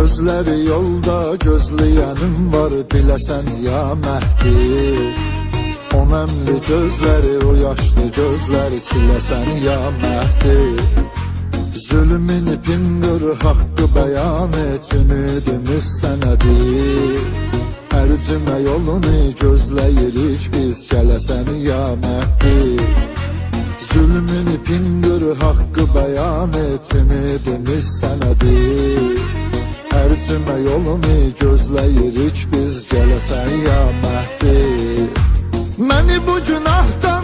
Özləri yolda gözləyənim var, biləsən ya Məhdi. O nəmli gözləri, o yaşlı gözləri siləsən ya Məhdi. Zülmün ipin qır, haqqı bəyan et, ümidimiz sənədir. Hər cümə yolunu gözləyirik biz, gələsən ya Məhdi. Zülmün ipin qır, haqqı bəyan et, ümidimiz sənədir. Hər cümə yolunu gözləyirik biz, gələsən ya Məhdi. Məni bu günahdan